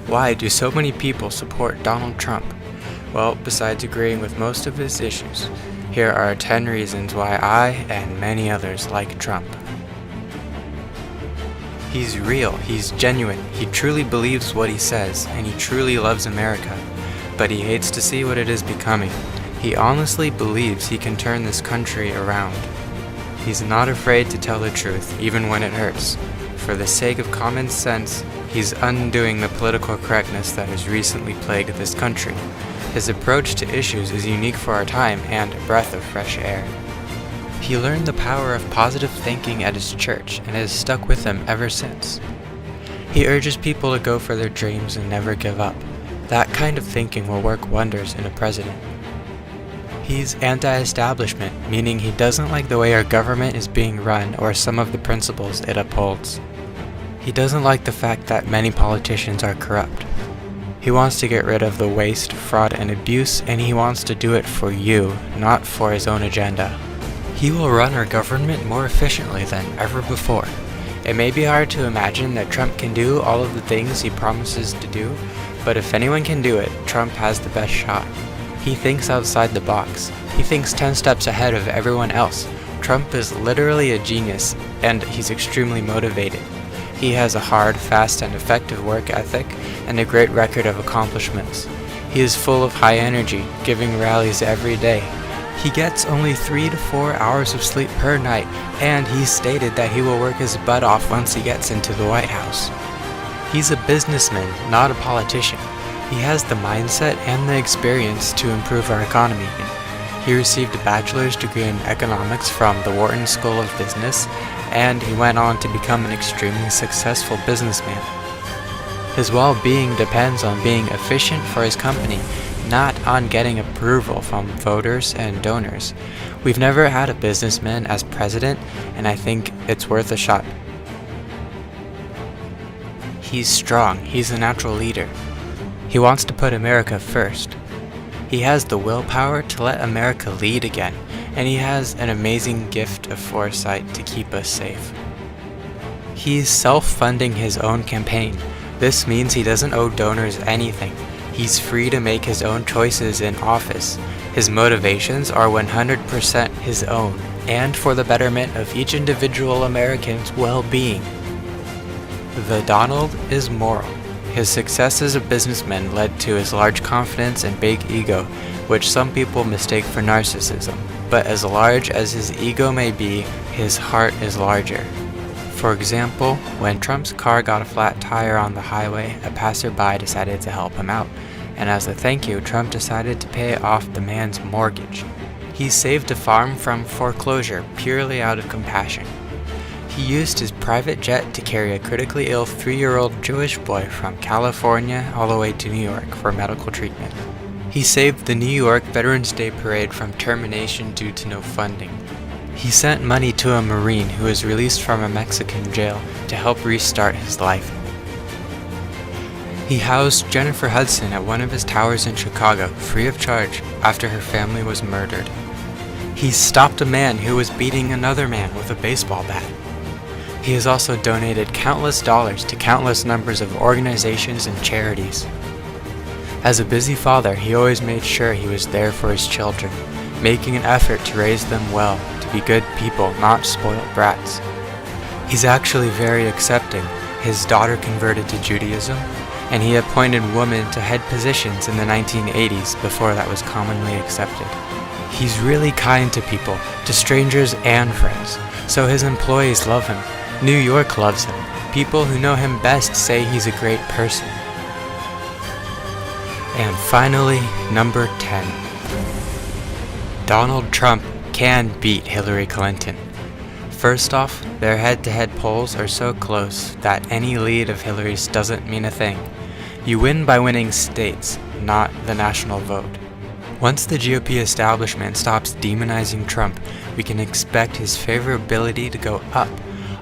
Why do so many people support Donald Trump? Well, besides agreeing with most of his issues, here are 10 reasons why I and many others like Trump. He's real, he's genuine, he truly believes what he says, and he truly loves America, but he hates to see what it is becoming. He honestly believes he can turn this country around. He's not afraid to tell the truth, even when it hurts. For the sake of common sense, he's undoing the political correctness that has recently plagued this country. His approach to issues is unique for our time and a breath of fresh air. He learned the power of positive thinking at his church and has stuck with him ever since. He urges people to go for their dreams and never give up. That kind of thinking will work wonders in a president. He's anti-establishment, meaning he doesn't like the way our government is being run or some of the principles it upholds. He doesn't like the fact that many politicians are corrupt. He wants to get rid of the waste, fraud, and abuse, and he wants to do it for you, not for his own agenda. He will run our government more efficiently than ever before. It may be hard to imagine that Trump can do all of the things he promises to do, but if anyone can do it, Trump has the best shot. He thinks outside the box. He thinks 10 steps ahead of everyone else. Trump is literally a genius, and he's extremely motivated. He has a hard, fast, and effective work ethic, and a great record of accomplishments. He is full of high energy, giving rallies every day. He gets only 3 to 4 hours of sleep per night, and he stated that he will work his butt off once he gets into the White House. He's a businessman, not a politician. He has the mindset and the experience to improve our economy. He received a bachelor's degree in economics from the Wharton School of Business, and he went on to become an extremely successful businessman. His well-being depends on being efficient for his company, not on getting approval from voters and donors. We've never had a businessman as president, and I think it's worth a shot. He's strong. He's a natural leader. He wants to put America first. He has the willpower to let America lead again, and he has an amazing gift of foresight to keep us safe. He's self-funding his own campaign. This means he doesn't owe donors anything. He's free to make his own choices in office. His motivations are 100% his own, and for the betterment of each individual American's well-being. The Donald is moral. His success as a businessman led to his large confidence and big ego, which some people mistake for narcissism. But as large as his ego may be, his heart is larger. For example, when Trump's car got a flat tire on the highway, a passerby decided to help him out, and as a thank you, Trump decided to pay off the man's mortgage. He saved a farm from foreclosure purely out of compassion. He used his private jet to carry a critically ill 3-year-old Jewish boy from California all the way to New York for medical treatment. He saved the New York Veterans Day Parade from termination due to no funding. He sent money to a Marine who was released from a Mexican jail to help restart his life. He housed Jennifer Hudson at one of his towers in Chicago, free of charge, after her family was murdered. He stopped a man who was beating another man with a baseball bat. He has also donated countless dollars to countless numbers of organizations and charities. As a busy father, he always made sure he was there for his children, making an effort to raise them well, to be good people, not spoiled brats. He's actually very accepting. His daughter converted to Judaism, and he appointed women to head positions in the 1980s before that was commonly accepted. He's really kind to people, to strangers and friends, so his employees love him. New York loves him. People who know him best say he's a great person. And finally, number 10. Donald Trump can beat Hillary Clinton. First off, their head-to-head polls are so close that any lead of Hillary's doesn't mean a thing. You win by winning states, not the national vote. Once the GOP establishment stops demonizing Trump, we can expect his favorability to go up.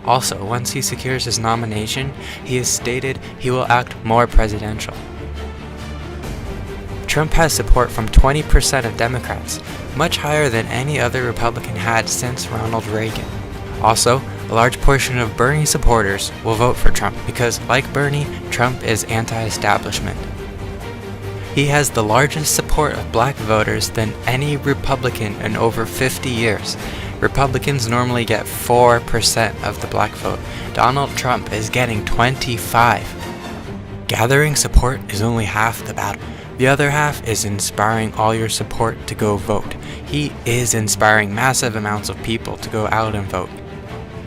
Also, once he secures his nomination, he has stated he will act more presidential. Trump has support from 20% of Democrats, much higher than any other Republican had since Ronald Reagan. Also, A large portion of Bernie supporters will vote for Trump because, like Bernie, Trump is anti-establishment. He has the largest support of black voters than any Republican in over 50 years. Republicans normally get 4% of the black vote. Donald Trump is getting 25%. Gathering support is only half the battle. The other half is inspiring all your support to go vote. He is inspiring massive amounts of people to go out and vote.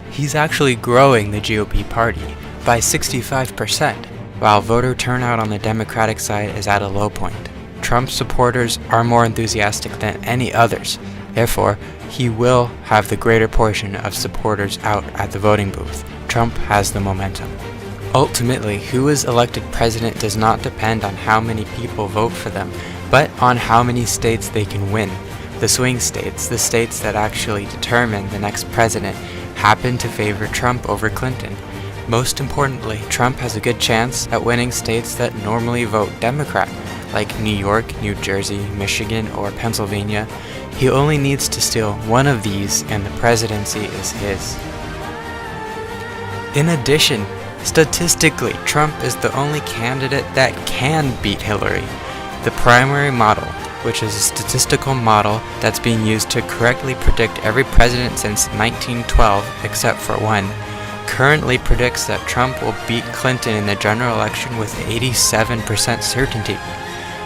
He's actually growing the GOP party by 65%, while voter turnout on the Democratic side is at a low point. Trump supporters are more enthusiastic than any others. Therefore, he will have the greater portion of supporters out at the voting booth. Trump has the momentum. Ultimately, who is elected president does not depend on how many people vote for them, but on how many states they can win. The swing states, the states that actually determine the next president, happen to favor Trump over Clinton. Most importantly, Trump has a good chance at winning states that normally vote Democrat, like New York, New Jersey, Michigan, or Pennsylvania. He only needs to steal one of these and the presidency is his. In addition, statistically, Trump is the only candidate that can beat Hillary. The primary model, which is a statistical model that's being used to correctly predict every president since 1912 except for one, currently predicts that Trump will beat Clinton in the general election with 87% certainty.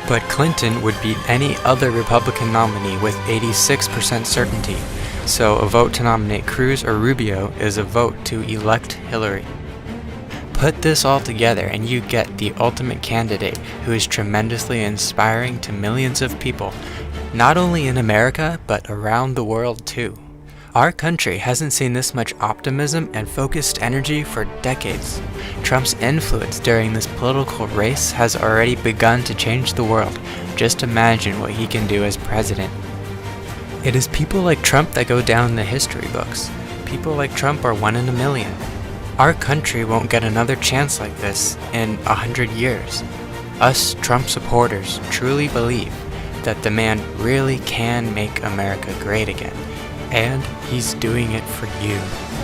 But Clinton would beat any other Republican nominee with 86% certainty. So a vote to nominate Cruz or Rubio is a vote to elect Hillary. Put this all together and you get the ultimate candidate who is tremendously inspiring to millions of people, not only in America, but around the world too. Our country hasn't seen this much optimism and focused energy for decades. Trump's influence during this political race has already begun to change the world. Just imagine what he can do as president. It is people like Trump that go down in the history books. People like Trump are 1 in a million. Our country won't get another chance like this in 100 years. Us Trump supporters truly believe that the man really can make America great again. And he's doing it for you.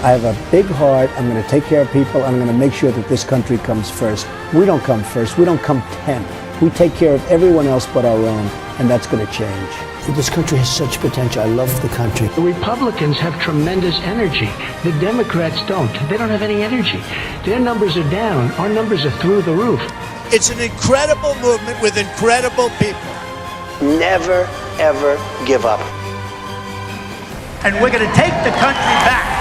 I have a big heart. I'm going to take care of people. I'm going to make sure that this country comes first. We don't come first. We don't come 10th. We take care of everyone else but our own, and that's going to change. This country has such potential. I love the country. The Republicans have tremendous energy. The Democrats don't. They don't have any energy. Their numbers are down. Our numbers are through the roof. It's an incredible movement with incredible people. Never, ever give up. And we're going to take the country back.